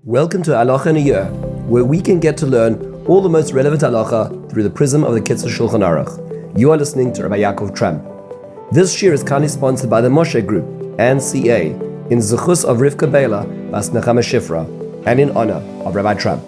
Welcome to Halacha in a Year, where we can get to learn all the most relevant halacha through the prism of the Kitzur Shulchan Aruch. You are listening to Rabbi Ya'akov Trump. This year is kindly sponsored by the Moshe Group and CA in zechus of Rivka Biela, bas נחמה Shifra, and in honor of Rabbi Trump.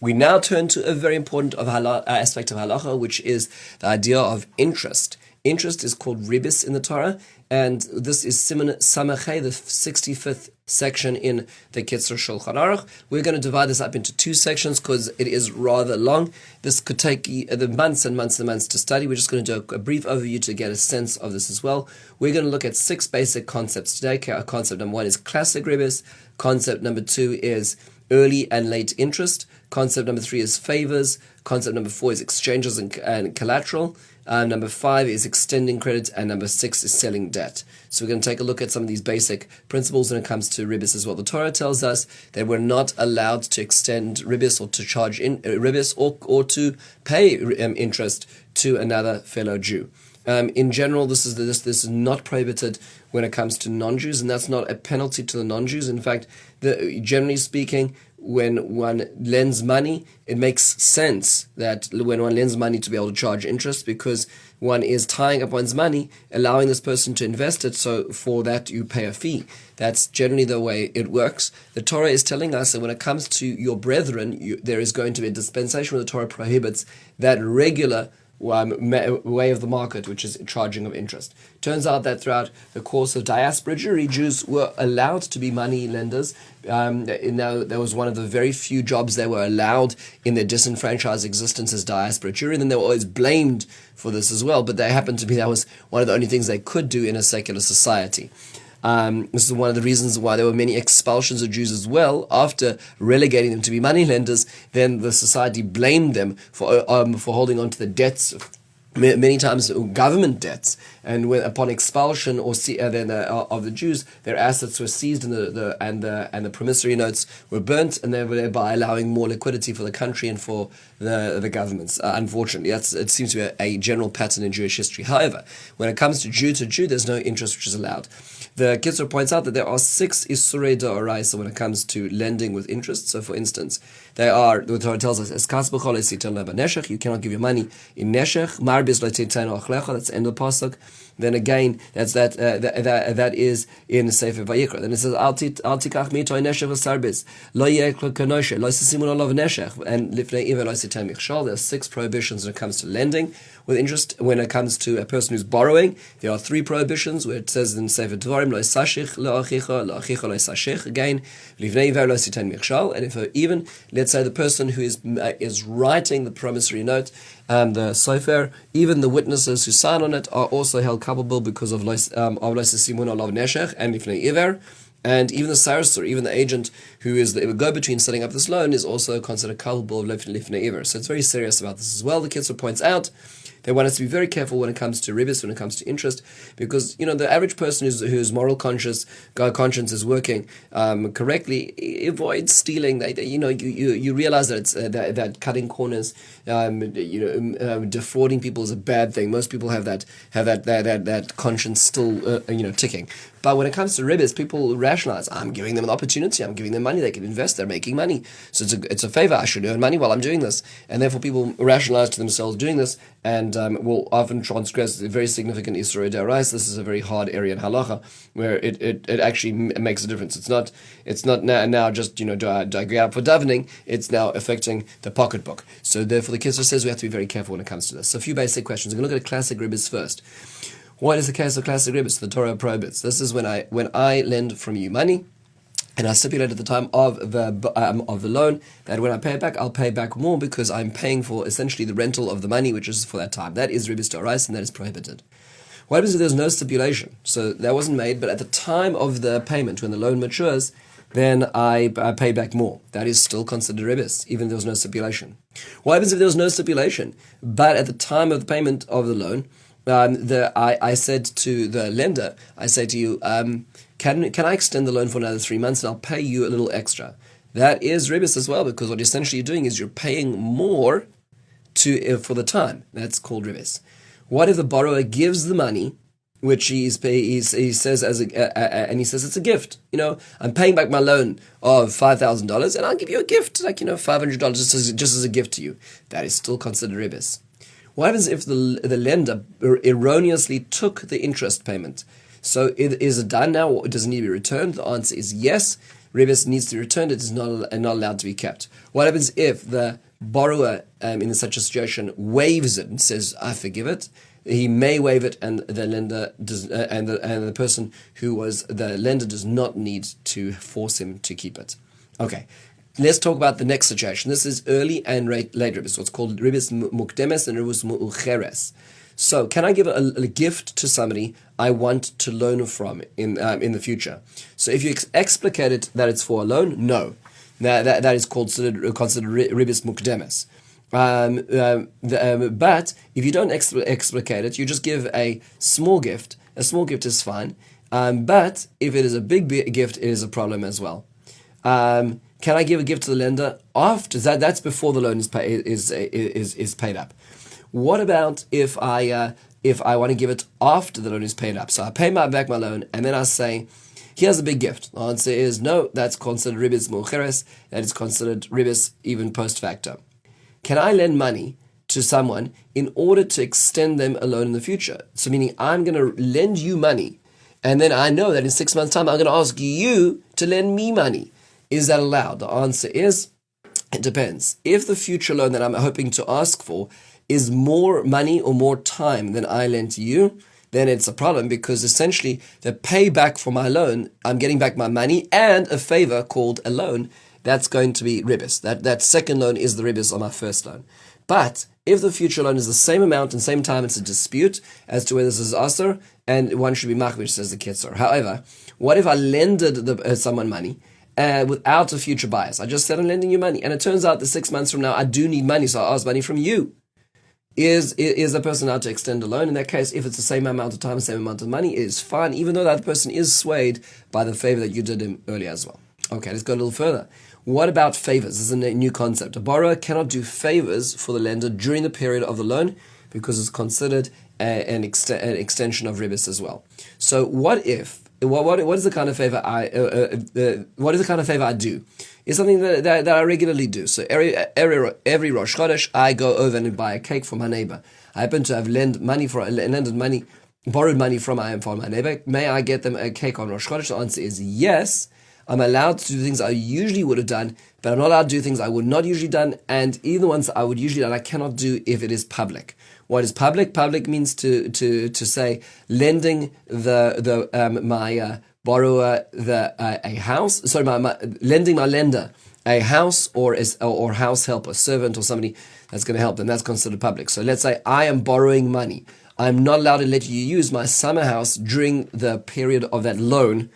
We now turn to a very important aspect of halacha, which is the idea of interest. Interest is called Ribbis in the Torah, and this is Siman Samachay, the 65th section in the Kitzur Shulchan Aruch. We're going to divide this up into two sections because it is rather long. This could take the months and months and months to study. We're just going to do a brief overview to get a sense of this as well. We're going to look at 6 basic concepts today. Concept number 1 is classic Ribbis. Concept number 2 is early and late interest. Concept number 3 is favors. Concept number 4 is exchanges and collateral. Number 5 is extending credit, and number 6 is selling debt. So we're going to take a look at some of these basic principles when it comes to Ribbis as well. The Torah tells us that we're not allowed to extend Ribbis or to charge Ribbis or to pay interest to another fellow Jew. In general, this is not prohibited when it comes to non-Jews, and that's not a penalty to the non-Jews. In fact, generally speaking, when one lends money, it makes sense that when one lends money to be able to charge interest, because one is tying up one's money, allowing this person to invest it, so for that you pay a fee. That's generally the way it works. The Torah is telling us that when it comes to your brethren, there is going to be a dispensation where the Torah prohibits that regular way of the market, which is charging of interest. Turns out that throughout the course of diaspora Jewry, Jews were allowed to be money lenders. Now, that was one of the very few jobs they were allowed in their disenfranchised existence as diaspora Jewry, and then they were always blamed for this as well, but they happened to be, that was one of the only things they could do in a secular society. This is one of the reasons why there were many expulsions of Jews as well. After relegating them to be money lenders, then the society blamed them for holding on to the debts, many times government debts, and when upon expulsion of the Jews, their assets were seized and the promissory notes were burnt, and thereby allowing more liquidity for the country and for the governments. Unfortunately, it seems to be a general pattern in Jewish history. However, when it comes to Jew, there's no interest which is allowed. The Kitzur points out that there are 6 isurei d'oraisa when it comes to lending with interest. So, for instance, the Torah tells us, you cannot give your money in neshech. That's the end of the pasuk. Then again, that is in Sefer Vayikra. Then it says, Al tikach mitoy neshech v'sarbis, lo yeh kanoshe, lo sisimun olav neshech, and lifnei iver lo sitem michshal. There are 6 prohibitions when it comes to lending with interest. When it comes to a person who's borrowing, there are 3 prohibitions, where it says in Sefer Dvarim, lo yisashich lo achicha lo yisashich, again, lifnei iver lo sitem michshal. And if even, let's say the person who is writing the promissory note, the sofer, even the witnesses who sign on it are also held culpable because of simun olav neshech and lifnei iver. And even the sarasur, even the agent who is the go-between setting up this loan, is also considered culpable of lifnei iver. So it's very serious about this as well. The Kitzur points out they want us to be very careful when it comes to ribbis, when it comes to interest, because the average person whose moral conscience is working correctly avoids stealing. You realize that it's that cutting corners, defrauding people is a bad thing. Most people have that conscience still ticking. But when it comes to ribbis, people rationalize, I'm giving them an opportunity, I'm giving them money, they can invest, they're making money. So it's a favor, I should earn money while I'm doing this. And therefore people rationalize to themselves doing this, and will often transgress very significant isurei d'oraisa. This is a very hard area in halacha, where it actually makes a difference. It's not now just, do I get up for davening, it's now affecting the pocketbook. So therefore the Kitzur says we have to be very careful when it comes to this. So a few basic questions. We're going to look at classic ribbis first. What is the case of classic ribbis? The Torah prohibits. This is when I lend from you money, and I stipulate at the time of the loan that when I pay it back, I'll pay back more because I'm paying for essentially the rental of the money, which is for that time. That is ribbis d'oraisa, and that is prohibited. What happens if there's no stipulation? So that wasn't made, but at the time of the payment, when the loan matures, then I pay back more. That is still considered ribbis, even if there was no stipulation. What happens if there was no stipulation, but at the time of the payment of the loan, I said to the lender, I say to you, can I extend the loan for another 3 months and I'll pay you a little extra? That is ribbis as well, because what essentially you're doing is you're paying more for the time. That's called ribbis. What if the borrower gives the money which he says and he says it's a gift. I'm paying back my loan of $5,000, and I'll give you a gift, like $500 just as a gift to you. That is still considered ribbis. What happens if the lender erroneously took the interest payment? So is it done now, or does it need to be returned? The answer is yes. Ribbis needs to be returned. It is not allowed to be kept. What happens if the borrower in such a situation waives it and says, I forgive it? He may waive it, and the lender does, and the person who was the lender does not need to force him to keep it. Okay, let's talk about the next situation. This is early and late ribbis. So it's called ribbis mukdemes and ribbis mu'ucheres. So, can I give a gift to somebody I want to loan from in the future? So, if you explicate it that it's for a loan, no, that is considered ribbis mukdemes. But if you don't explicate it, you just give a small gift. A small gift is fine. But if it is a big gift, it is a problem as well. Can I give a gift to the lender after that? That's before the loan is paid up. What about if I want to give it after the loan is paid up? So I pay back my loan, and then I say, here's a big gift. The answer is no, that's considered ribbis mu'ucheres. That is considered ribbis even post facto. Can I lend money to someone in order to extend them a loan in the future? So meaning I'm going to lend you money, and then I know that in 6 months' time I'm going to ask you to lend me money. Is that allowed? The answer is, it depends. If the future loan that I'm hoping to ask for is more money or more time than I lend to you, then it's a problem, because essentially the payback for my loan, I'm getting back my money and a favor called a loan. That's going to be ribbis. That second loan is the ribbis on my first loan. But if the future loan is the same amount and same time, it's a dispute as to whether this is aser, and one should be machmir, says the Kitzur. However, what if I lended someone money without a future bias? I just said I'm lending you money, and it turns out that 6 months from now I do need money, so I ask money from you. Is the person allowed to extend a loan? In that case, if it's the same amount of time, same amount of money, it is fine, even though that person is swayed by the favor that you did him earlier as well. Okay, let's go a little further. What about favors? This is a new concept. A borrower cannot do favors for the lender during the period of the loan, because it's considered an extension of ribbis as well. So what is the kind of favor I do? It's something that I regularly do. So every Rosh Chodesh, I go over and buy a cake for my neighbor. I happen to have borrowed money from my neighbor. May I get them a cake on Rosh Chodesh? The answer is yes. I'm allowed to do things I usually would have done, but I'm not allowed to do things I would not usually done, and even the ones that I would usually done, I cannot do if it is public. What is public? Public means to say lending my borrower a house. Sorry, lending my lender a house or house help, a servant or somebody that's going to help them. That's considered public. So let's say I am borrowing money. I'm not allowed to let you use my summer house during the period of that loan,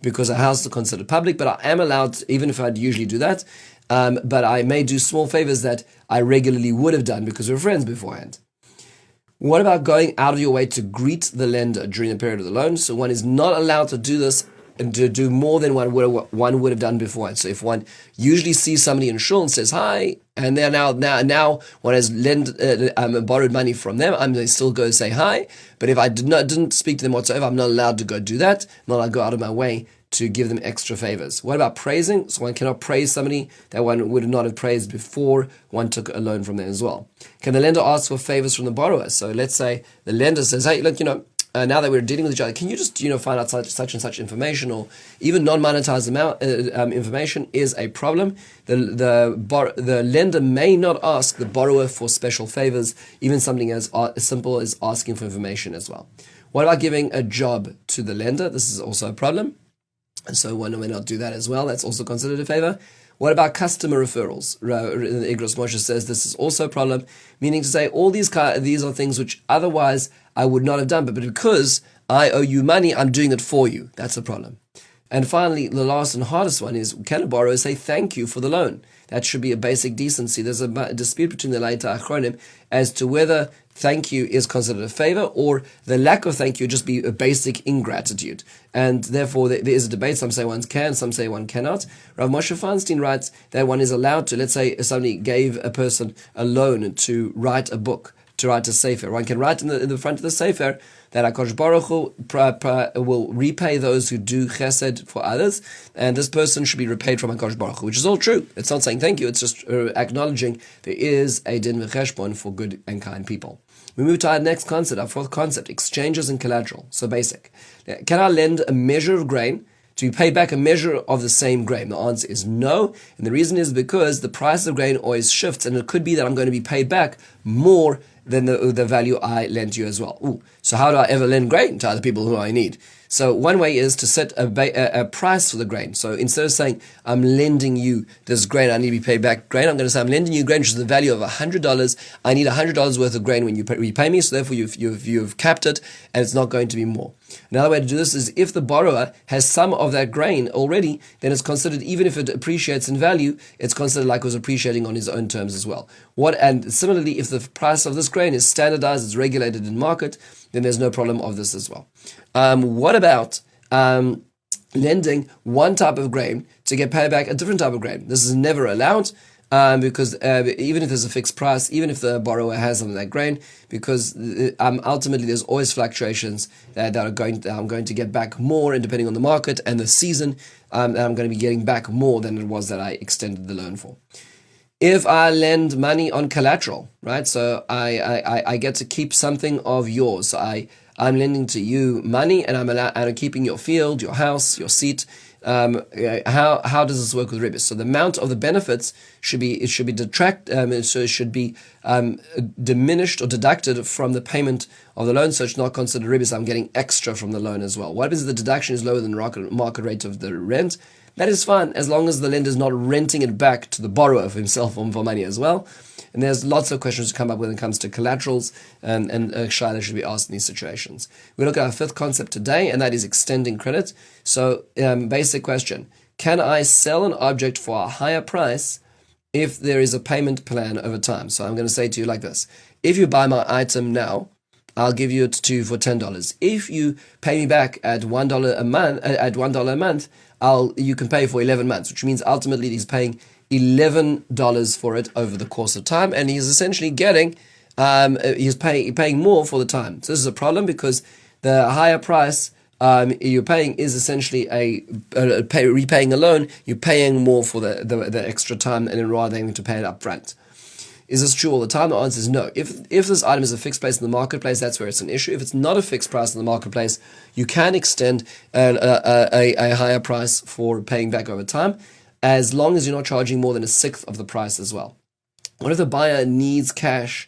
because a house is considered public, but I am allowed, even if I'd usually do that, but I may do small favors that I regularly would have done because we're friends beforehand. What about going out of your way to greet the lender during the period of the loan? So one is not allowed to do this and to do more than one would have done beforehand. So if one usually sees somebody in shul and says hi, and they're now one has borrowed money from them, I'm going to still go say hi. But if I didn't speak to them whatsoever, I'm not allowed to go do that. I'm not allowed to go out of my way to give them extra favors. What about praising? So one cannot praise somebody that one would not have praised before one took a loan from them as well. Can the lender ask for favors from the borrower? So let's say the lender says, hey, look, now that we're dealing with each other, can you just find out such and such information, or even non-monetized information is a problem. The lender may not ask the borrower for special favors, even something as simple as asking for information as well. What about giving a job to the lender? This is also a problem, and so one may not do that as well. That's also considered a favor. What about customer referrals? Igros Moshe says this is also a problem, meaning to say all these are things which otherwise I would not have done, but because I owe you money, I'm doing it for you. That's a problem. And finally, the last and hardest one is, can a borrower say thank you for the loan? That should be a basic decency. There's a dispute between the Laita Achronim as to whether thank you is considered a favor or the lack of thank you just be a basic ingratitude. And therefore, there is a debate. Some say one can, some say one cannot. Rav Moshe Feinstein writes that one is allowed to, let's say somebody gave a person a loan to write a book, to write a sefer. One can write in the front of the sefer that HaKadosh Baruch Hu will repay those who do chesed for others, and this person should be repaid from HaKadosh Baruch Hu, which is all true. It's not saying thank you, it's just acknowledging there is a din v'cheshbon for good and kind people. We move to our next concept, our fourth concept, exchanges and collateral. So basic. Now, can I lend a measure of grain to be paid back a measure of the same grain? The answer is no, and the reason is because the price of grain always shifts, and it could be that I'm going to be paid back more than the value I lent you as well. Ooh, so how do I ever lend grain to other people who I need? So one way is to set a price for the grain. So instead of saying, I'm lending you this grain, I need to be paid back grain, I'm going to say, I'm lending you grain, which is the value of $100. I need $100 worth of grain when you repay me, so therefore you've capped it, and it's not going to be more. Another way to do this is if the borrower has some of that grain already, then it's considered, even if it appreciates in value, it's considered like it was appreciating on his own terms as well. And similarly, if the price of this grain is standardized, it's regulated in market, then there's no problem of this as well. What about lending one type of grain to get paid back a different type of grain? This is never allowed. Because even if there's a fixed price, even if the borrower has some of that grain, because ultimately there's always fluctuations that I'm going to get back more, and depending on the market and the season, I'm going to be getting back more than it was that I extended the loan for. If I lend money on collateral, right? So I get to keep something of yours. So I'm lending to you money, and I'm keeping your field, your house, your seat. How does this work with Ribbis? So the amount of the benefits should be diminished or deducted from the payment of the loan, so it's not considered Ribbis. I'm getting extra from the loan as well. What happens if the deduction is lower than the market rate of the rent? That is fine, as long as the lender is not renting it back to the borrower for himself or for money as well. And there's lots of questions to come up when it comes to collaterals, and a shayla should be asked in these situations. We look at our fifth concept today, and that is extending credit. So, basic question: can I sell an object for a higher price if there is a payment plan over time? So I'm going to say to you like this: if you buy my item now, I'll give you it to you for $10. If you pay me back at $1 a month, you can pay for 11 months, which means ultimately he's paying $11 for it over the course of time, and he's essentially getting he's paying more for the time. So this is a problem, because the higher price you're paying is essentially repaying a loan. You're paying more for the extra time, and then rather than having to pay it up front. Is this true all the time? The answer is no. If this item is a fixed price in the marketplace, that's where it's an issue. If it's not a fixed price in the marketplace, you can extend a higher price for paying back over time, as long as you're not charging more than a sixth of the price as well. What if the buyer needs cash?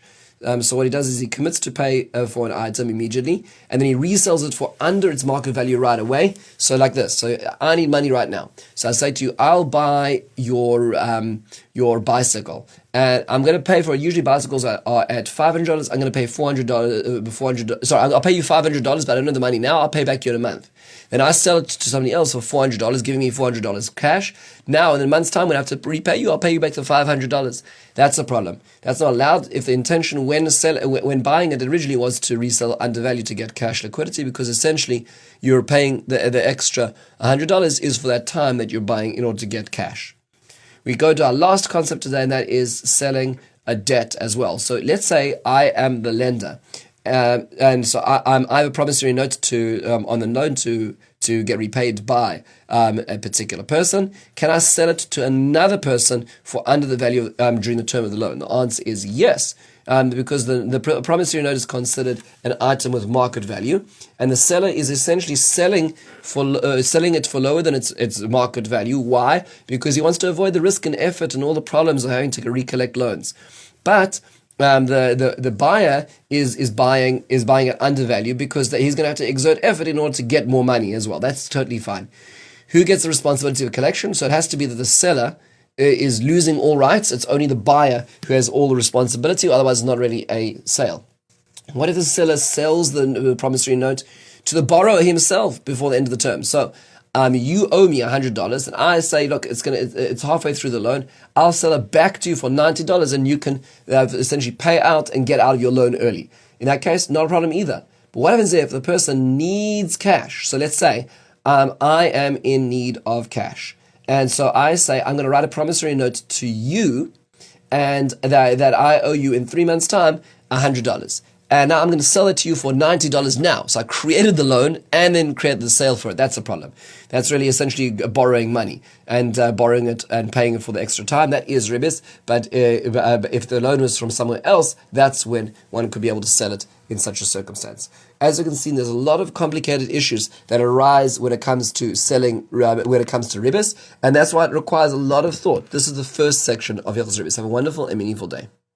So what he does is he commits to pay for an item immediately, and then he resells it for under its market value right away. So like this. So I need money right now. So I say to you, I'll buy your bicycle, and I'm going to pay for it. Usually bicycles are at $500. I'm going to pay $400. Sorry, I'll pay you $500, but I don't know the money now. I'll pay back you in a month. Then I sell it to somebody else for $400, giving me $400 cash. Now, in a month's time, when I have to repay you, I'll pay you back the $500. That's a problem. That's not allowed if the intention when buying it originally was to resell undervalued to get cash liquidity, because essentially you're paying the extra $100 is for that time that you're buying in order to get cash. We go to our last concept today, and that is selling a debt as well. So let's say I am the lender. And so I have a promissory note on the loan to get repaid by a particular person. Can I sell it to another person for under the value during the term of the loan? The answer is yes, because the promissory note is considered an item with market value, and the seller is essentially selling it for lower than its market value. Why? Because he wants to avoid the risk and effort and all the problems of having to recollect loans. But the buyer is buying it undervalued, because he's going to have to exert effort in order to get more money as well. That's totally fine. Who gets the responsibility of collection? So it has to be that the seller is losing all rights. It's only the buyer who has all the responsibility, otherwise it's not really a sale. What if the seller sells the promissory note to the borrower himself before the end of the term? So you owe me $100, and I say, look, it's halfway through the loan. I'll sell it back to you for $90, and you can essentially pay out and get out of your loan early. In that case, not a problem either. But what happens if the person needs cash? So let's say I am in need of cash, and so I say I'm going to write a promissory note to you, and that I owe you in 3 months' time $100. And now I'm going to sell it to you for $90 now. So I created the loan and then created the sale for it. That's a problem. That's really essentially borrowing money and borrowing it and paying it for the extra time. That is Ribbis. But if the loan was from somewhere else, that's when one could be able to sell it in such a circumstance. As you can see, there's a lot of complicated issues that arise when it comes to selling, when it comes to Ribbis. And that's why it requires a lot of thought. This is the first section of Hilchos Ribbis. Have a wonderful and meaningful day.